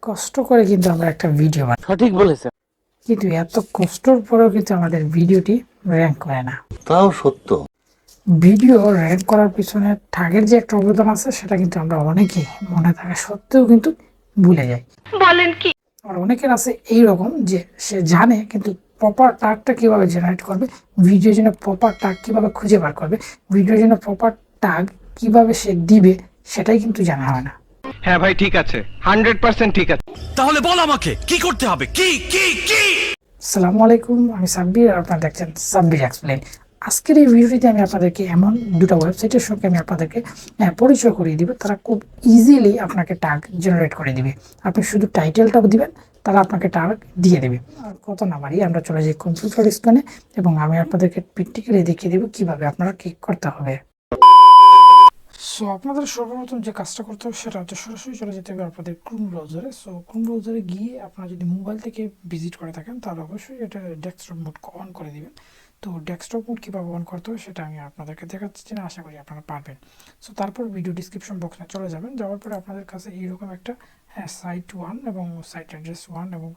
কষ্ট করে কিন্তু আমরা একটা ভিডিও বানাই, সঠিক বলেছেন। কিন্তু এত কষ্টর পরেও কিন্তু আমাদের ভিডিওটি র্যাঙ্ক করে না। তাও সত্য। ভিডিও র্যাঙ্ক করার পিছনে ঠাগের যে একটা অবদান আছে সেটা কিন্তু আমরা অনেকেই মনে থাকা সত্ত্বেও কিন্তু ভুলে যাই। বলেন কি? আর অনেকের আছে এইরকম যে সে জানে কিন্তু প্রপার টাগটা কিভাবে জেনারেট করবে, ভিডিওর জন্য প্রপার টাগ কিভাবে খুঁজে বার করবে, ভিডিওর জন্য প্রপার টাগ কিভাবে সে দিবে সেটাই কিন্তু জানা হয় না। হ্যাঁ ভাই, ঠিক আছে, 100% ঠিক আছে। তাহলে বল আমাকে কি করতে হবে, কি কি কি? আসসালামু আলাইকুম, আমি সাব্বির আর আপনারা দেখছেন সাব্বির এক্সপ্লেইন। আজকের এই ভিডিওটিতে আমি আপনাদেরকে এমন দুটো ওয়েবসাইটের সঙ্গে আমি আপনাদেরকে পরিচয় করিয়ে দিব। তারা খুব ইজিলি আপনাকে টাগ জেনারেট করে দিবে। আপনি শুধু টাইটেলটা দিবেন, তারা আপনাকে টাগ দিয়ে দেবে। আর কত না বাড়ি আমরা চলে যাই কম্পিউটার স্ক্রিনে এবং আমি আপনাদেরকে প্র্যাকটিক্যালি দেখিয়ে দেবো কীভাবে আপনারা ক্লিক করতে হবে। সো আপনাদের সর্বপ্রথম যে কাজটা করতে হবে সেটা হচ্ছে সরাসরি চলে যেতে হবে আপনাদের ক্রোম ব্রাউজারে। সো ক্রোম ব্রাউজারে গিয়ে আপনারা যদি মোবাইল থেকে ভিজিট করে থাকেন তাহলে অবশ্যই এটা ডেস্কটপ মোড অন করে দিবেন। তো ডেস্কটপ মোড কীভাবে অন করতে হবে সেটা আমি আপনাদেরকে দেখাচ্ছি না, আশা করি আপনারা পারবেন। সো তারপর ভিডিও ডিসক্রিপশন বক্সে চলে যাবেন, যাওয়ার পরে আপনাদের কাছে এইরকম একটা সাইট 1 এবং সাইট অ্যাড্রেস 1 এবং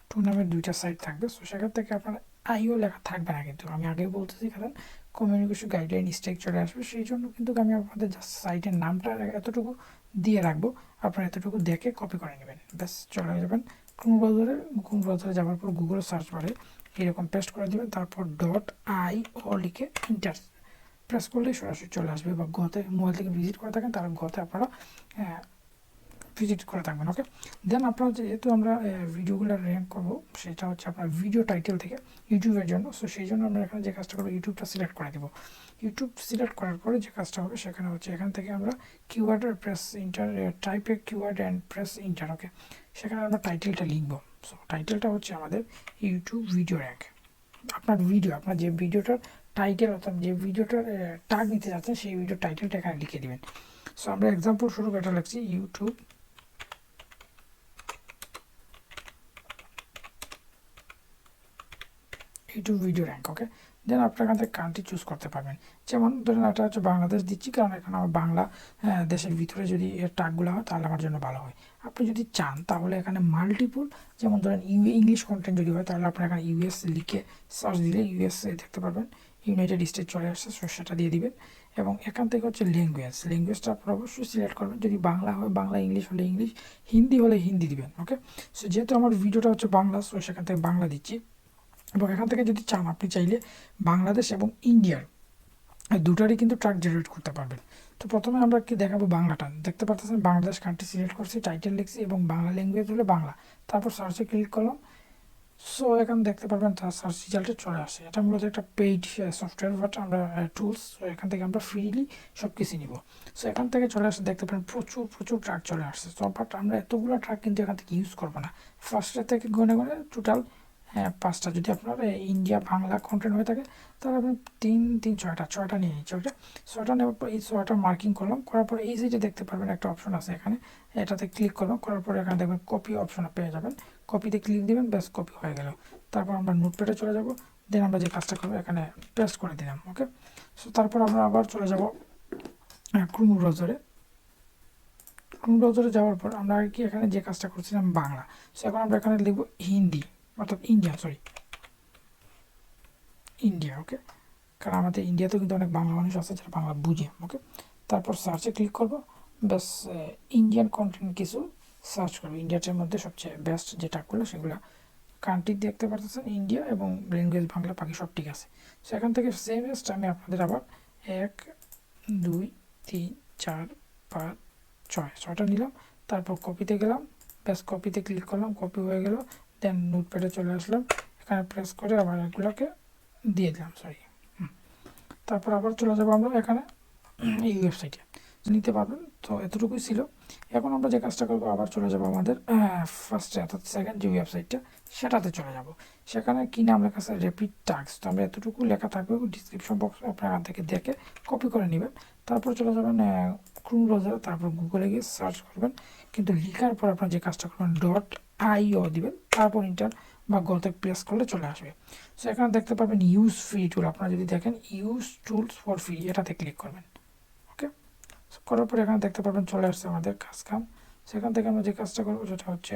2 নামের দুইটা সাইট থাকবে। সো সেখান থেকে আপনার আইও লেখা থাকবে না, কিন্তু আমি আগেই বলতেছি কারণ কমিউনিকেশন গাইডলাইন স্ট্রাইক চলে আসবে, সেই জন্য কিন্তু আমি আপনাদের জাস্ট সাইটের নামটা এতটুকু দিয়ে রাখবো, আপনারা এতটুকু দেখে কপি করে নেবেন, ব্যাস চলে যাবেন ক্রোম ব্রাউজারে যাওয়ার পর গুগল সার্চ বারে এরকম পেস্ট করে দেবেন, তারপর .io লিখে ইন্টার প্রেস করলে সরাসরি চলে আসবে। বা গতে মোবাইল থেকে ভিজিট করে থাকেন তাহলে গতে আপনারা ভিজিট করে থাকবেন। ওকে, দেন আপনারা যেহেতু আমরা ভিডিওগুলো র্যাঙ্ক করবো সেটা হচ্ছে আপনার ভিডিও টাইটেল থেকে ইউটিউবের জন্য। সো সেই জন্য আমরা এখানে যে কাজটা করবো ইউটিউবটা সিলেক্ট করে দেবো। ইউটিউব সিলেক্ট করার পরে যে কাজটা হবে সেখানে হচ্ছে এখান থেকে আমরা কিওয়ার্ড প্রেস ইন্টার টাইপে কিওয়ার্ড অ্যান্ড প্রেস ইন্টার। ওকে, সেখানে আমরা টাইটেলটা লিখবো। সো টাইটেলটা হচ্ছে আমাদের ইউটিউব ভিডিও র্যাঙ্ক। আপনার ভিডিও, আপনার যে ভিডিওটার টাইটেল অর্থাৎ যে ভিডিওটার টাগ নিতে যাচ্ছেন সেই ভিডিও টাইটেলটা এখানে লিখে দেবেন। সো আমরা এক্সাম্পল স্বরূপ এটা লিখছি ইউটিউব ভিডিও র্যাঙ্ক। ওকে, দেন আপনার এখান থেকে কান্ট্রি চুজ করতে পারবেন। যেমন ধরেন এটা হচ্ছে বাংলাদেশ দিচ্ছি, কারণ এখানে আমার বাংলা দেশের ভিতরে যদি এর টাগগুলো হয় তাহলে আমার জন্য ভালো হয়। আপনি যদি চান তাহলে এখানে মাল্টিপুল, যেমন ধরেন ইংলিশ কন্টেন্ট যদি হয় তাহলে আপনার এখানে ইউএস লিখে সার্চ দিলে ইউএস দেখতে পারবেন, ইউনাইটেড স্টেট চলে আসছে, সেটা দিয়ে দিবেন। এবং এখান থেকে হচ্ছে ল্যাঙ্গুয়েজটা আপনারা অবশ্যই সিলেক্ট করবেন। যদি বাংলা হয় বাংলা, ইংলিশ হলে ইংলিশ, হিন্দি হলে হিন্দি দিবেন। ওকে, সো যেহেতু আমার ভিডিওটা হচ্ছে বাংলা, সো সেখান থেকে বাংলা দিচ্ছি। এবং এখান থেকে যদি চান আপনি চাইলে বাংলাদেশ এবং ইন্ডিয়ার দুটারই কিন্তু ট্রাক জেনারেট করতে পারবেন। তো প্রথমে আমরা কি দেখাবো বাংলাটা, দেখতে পাচ্ছেন বাংলাদেশ কান্ট্রি সিলেক্ট করছি, টাইটেল লিখছি এবং বাংলা ল্যাঙ্গুয়েজ হলে বাংলা, তারপর সার্চে ক্লিক করলাম। সো এখানে দেখতে পারবেন তার সার্চ রেজাল্টে চলে আসে। এটা মূলত একটা পেইড সফটওয়্যার, বাট আমরা টুলস, সো এখান থেকে আমরা ফ্রিলি সব কিছু নিব। সো এখান থেকে চলে আসে, দেখতে পারেন প্রচুর ট্রাক চলে আসছে। সো বাট আমরা এতগুলো ট্রাক কিন্তু এখান থেকে ইউজ করবো না, ফার্স্টের থেকে গনে টোটাল 5টা। যদি আপনার ইন্ডিয়া বাংলা কন্টেন্ট হয়ে থাকে তাহলে আপনি 6টা নিয়ে নিচ্ছি। ওকে, 6টা নেওয়ার পর এই 6টা মার্কিং করলাম, করার পর এই সাইডে দেখতে পারবেন একটা অপশন আছে, এখানে এটাতে ক্লিক করলাম, করার পর এখানে দেখবেন কপি অপশন পেয়ে যাবেন, কপিতে ক্লিক দিবেন, ব্যাস কপি হয়ে গেল। তারপর আমরা নোটপ্যাডে চলে যাব, দেন আমরা যে কাজটা করবো এখানে পেস্ট করে দিলাম। ওকে, সো তারপর আমরা আবার চলে যাব ক্রোম ব্রাউজারে যাওয়ার পর আমরা কি এখানে যে কাজটা করছিলাম বাংলা, সো এখন আমরা এখানে লিখবো হিন্দি অর্থাৎ ইন্ডিয়া। ওকে, কারণ আমাদের ইন্ডিয়াতেও কিন্তু অনেক বাংলা মানুষ আছে যারা বাংলা বুঝে। ওকে, তারপর সার্চে ক্লিক করবো, ব্যাস ইন্ডিয়ান কন্টেন্ট কিছু সার্চ করবো, ইন্ডিয়াটার মধ্যে সবচেয়ে বেস্ট যে টাগগুলো সেগুলো কান্ট্রি দেখতে পাচ্ছেন ইন্ডিয়া এবং ল্যাঙ্গুয়েজ বাংলা, বাকি সব ঠিক আছে। সেখান থেকে সেম এস্ট আমি আপনাদের আবার 1 2 3 4 5 6টা নিলাম, তারপর কপিতে গেলাম, ব্যাস কপিতে ক্লিক করলাম, কপি হয়ে গেল। দেন নোটপ্যাডে চলে আসলাম, এখানে প্রেস করে আবার এগুলোকে দিয়ে দিলাম, তারপর আবার চলে যাবো আমরা এখানে এই ওয়েবসাইটে নিতে পারবেন। তো এতটুকুই ছিল। এখন আমরা যে কাজটা করবো আবার চলে যাবো আমাদের ফার্স্টে অর্থাৎ সেকেন্ড যে ওয়েবসাইটটা সেটাতে চলে যাব। সেখানে কি নাম লেখা আছে রিপিট টাস্ক। তো আমরা এতটুকু লেখা থাকবে ডিসক্রিপশন বক্সে, আপনারা এখান থেকে দেখে কপি করে নেবেন। তারপর চলে যাবেন ক্রোম ব্রাউজারে, তারপর গুগলে গিয়ে সার্চ করবেন, কিন্তু লেখার পর আপনার যে কাজটা করবেন .io দিবেন, তারপর ইন্টার বা গতে প্রেস করলে চলে আসবে। সো এখানে দেখতে পাবেন ইউজ ফ্রি টুল, আপনারা যদি দেখেন ইউজ টুলস ফর ফ্রি এটাতে ক্লিক করবেন। ওকে, করার পর এখানে দেখতে পাবেন চলে আসছে আমাদের কাজ কাম। সেখান থেকে আমরা যে কাজটা করবো সেটা হচ্ছে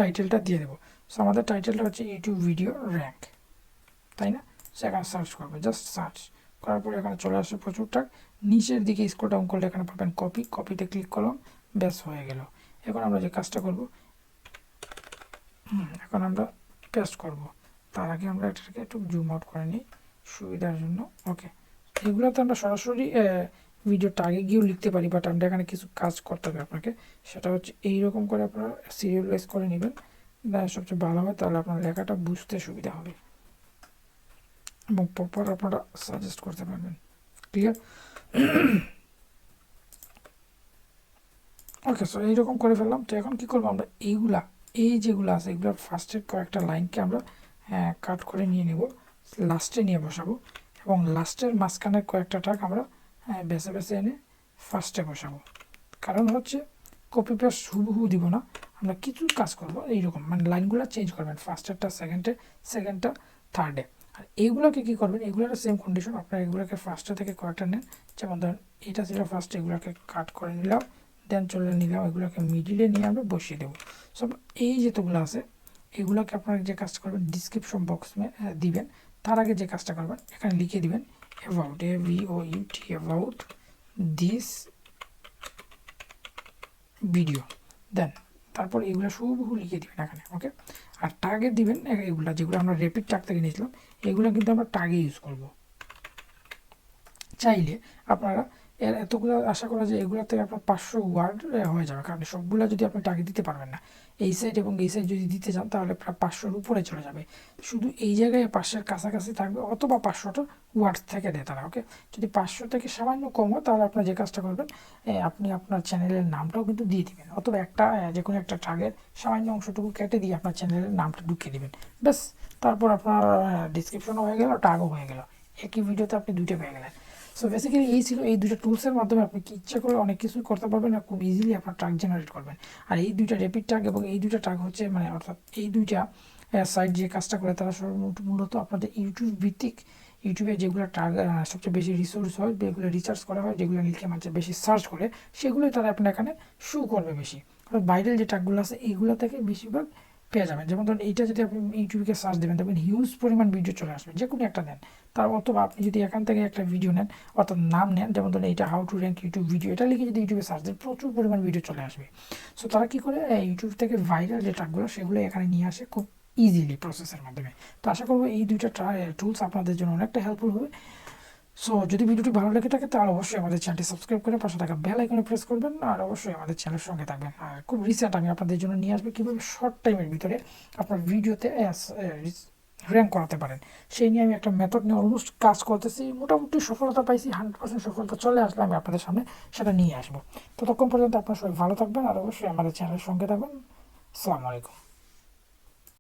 টাইটেলটা দিয়ে দেবো। সো আমাদের টাইটেলটা হচ্ছে ইউটিউব ভিডিও র্যাঙ্ক, তাই না? সেখানে সার্চ করবে, জাস্ট সার্চ করার পরে এখানে চলে আসবে প্রচুর টাগ। নিচের দিকে স্ক্রল ডাউন করলে এখানে পাবেন কপি, কপিতে ক্লিক করলাম, ব্যাস হয়ে গেল। এখন আমরা যে কাজটা করব, এখন আমরা পেস্ট করব। তার আগে আমরা এটাকে একটু জুম আউট করে নিই সুবিধার জন্য। ওকে, এগুলোতে আমরা সরাসরি ভিডিও টাগে গিয়েও লিখতে পারি, বাট আমরা এখানে কিছু কাজ করতে হবে আপনাকে। সেটা হচ্ছে এইরকম করে আপনারা সিরিয়ালাইজ করে নেবেন, সবচেয়ে ভালো হয়, তাহলে আপনার লেখাটা বুঝতে সুবিধা হবে এবং প্রপার আপনারা সাজেস্ট করতে পারবেন। ক্লিয়ার? ওকে, সো এইরকম করে ফেললাম। তো এখন কী করবো আমরা, এই যেগুলো আছে এগুলোর ফার্স্টের কয়েকটা লাইনকে আমরা কাট করে নিয়ে নেব, লাস্টে নিয়ে বসাবো, এবং লাস্টের মাঝখানের কয়েকটা টাক আমরা বেছে বেছে এনে ফার্স্টে বসাবো। কারণ হচ্ছে কপি পেস্ট হুবহু দিব না, আমরা কিছু কাজ করবো এইরকম, মানে লাইনগুলো চেঞ্জ করবেন, ফার্স্টেরটা সেকেন্ডটা থার্ডে। আর এইগুলোকে কী করবেন, এগুলোর সেম কন্ডিশন, আপনারা এগুলোকে ফার্স্টে থেকে কয়েকটা নেন। যেমন ধরেন এটা ছিল ফার্স্টে, এগুলোকে কাট করে নিলাম, দেন চলে নিলাম, এগুলোকে মিডিলে নিয়ে আমরা বসিয়ে দেবো। সব এই যেতগুলো আছে এগুলোকে আপনারা যে কাজটা করবেন ডিসক্রিপশন বক্সে দিবেন। তার আগে যে কাজটা করবেন এখানে লিখে দিবেন about, ABOUT, about this video. Then তারপর এগুলো হুবহু লিখে দিবেন এখানে। ওকে, আর টাগে দিবেন এগুলো যেগুলো আমরা রেপিড টাগ থেকে নিয়েছিলাম, এগুলো কিন্তু আমরা টাগে ইউজ করব। চাইলে আপনারা এতগুলো আশা করা যায় এগুলো থেকে আপনার 500 ওয়ার্ড হয়ে যাবে, কারণ সবগুলো যদি আপনি টার্গেট দিতে পারবেন না, এই সাইড এবং এই সাইড যদি দিতে চান তাহলে প্রায় 500-র উপরে চলে যাবে। শুধু এই জায়গায় 500-এর কাছাকাছি থাকবে, অথবা 500টা ওয়ার্ড থেকে দেয় তারা। ওকে, যদি 500 থেকে সামান্য কম হয় তাহলে আপনার যে কাজটা করবেন, আপনি আপনার চ্যানেলের নামটাও কিন্তু দিয়ে দিবেন, অথবা একটা যে কোনো একটা টাগের সামান্য অংশটুকু কেটে দিয়ে আপনার চ্যানেলের নামটা ঢুকিয়ে দিবেন, ব্যাস। তারপর আপনার ডিসক্রিপশনও হয়ে গেল, টাগও হয়ে গেল, একই ভিডিওতে আপনি দুইটা পেয়ে গেলেন। সো বেসিক্যালি এই ছিল, এই দুটো টুলসের মাধ্যমে আপনি কি ইচ্ছা করে অনেক কিছুই করতে পারবেন আর খুব ইজিলি আপনার ট্রাক জেনারেট করবেন। আর এই দুইটা র্যাপিড ট্রাক এবং এই দুইটা ট্রাক হচ্ছে, মানে অর্থাৎ এই দুইটা সাইট যে কাজটা করে তারা মূলত আপনাদের ইউটিউব ভিত্তিক, ইউটিউবে যেগুলো ট্রাক সবচেয়ে বেশি রিসোর্স হয়, যেগুলো রিচার্জ করা হয়, যেগুলো লিখে মানুষ বেশি সার্চ করে, সেগুলোই তারা আপনার এখানে শো করবে বেশি। অর্থাৎ বাইরের যে ট্রাকগুলো আছে এইগুলো থেকে বেশিরভাগ পেয়ে যাবেন। যেমন ধরুন এইটা যদি আপনি ইউটিউবে সার্চ দেবেন দেখবেন হিউজ পরিমাণ ভিডিও চলে আসবে, যে কোনো একটা নেন তার, অথবা আপনি যদি এখান থেকে একটা ভিডিও নেন অর্থাৎ নাম নেন, যেমন ধরুন এইটা how to rank YouTube video, এটা লিখে যদি ইউটিউবে সার্চ দেন প্রচুর পরিমাণ ভিডিও চলে আসবে। সো তারা কী করে ইউটিউব থেকে ভাইরাল যে ট্রাকগুলো সেগুলো এখানে নিয়ে আসে খুব ইজিলি প্রসেসের মাধ্যমে। তো আশা করবো এই দুইটা টুলস আপনাদের জন্য অনেকটা হেল্পফুল হবে। সো যদি ভিডিওটি ভালো লেগে থাকে তাহলে অবশ্যই আমাদের চ্যানেলটি সাবস্ক্রাইব করে পাশে থাকা বেল আইকনে প্রেস করবেন, আর অবশ্যই আমাদের চ্যানেলের সঙ্গে থাকবেন। আর খুব রিসেন্ট আমি আপনাদের জন্য নিয়ে আসবো কীভাবে শর্ট টাইমের ভিতরে আপনার ভিডিওতে র্যাঙ্ক করাতে পারেন, সেই নিয়ে আমি একটা মেথড নিয়ে অলমোস্ট কাজ করতেছি, মোটামুটি সফলতা পাইছি, 100% সফলতা চলে আসলে আমি আপনাদের সামনে সেটা নিয়ে আসবো। ততক্ষণ পর্যন্ত আপনার সবাই ভালো থাকবেন আর অবশ্যই আমাদের চ্যানেলের সঙ্গে থাকবেন। আসসালামু আলাইকুম।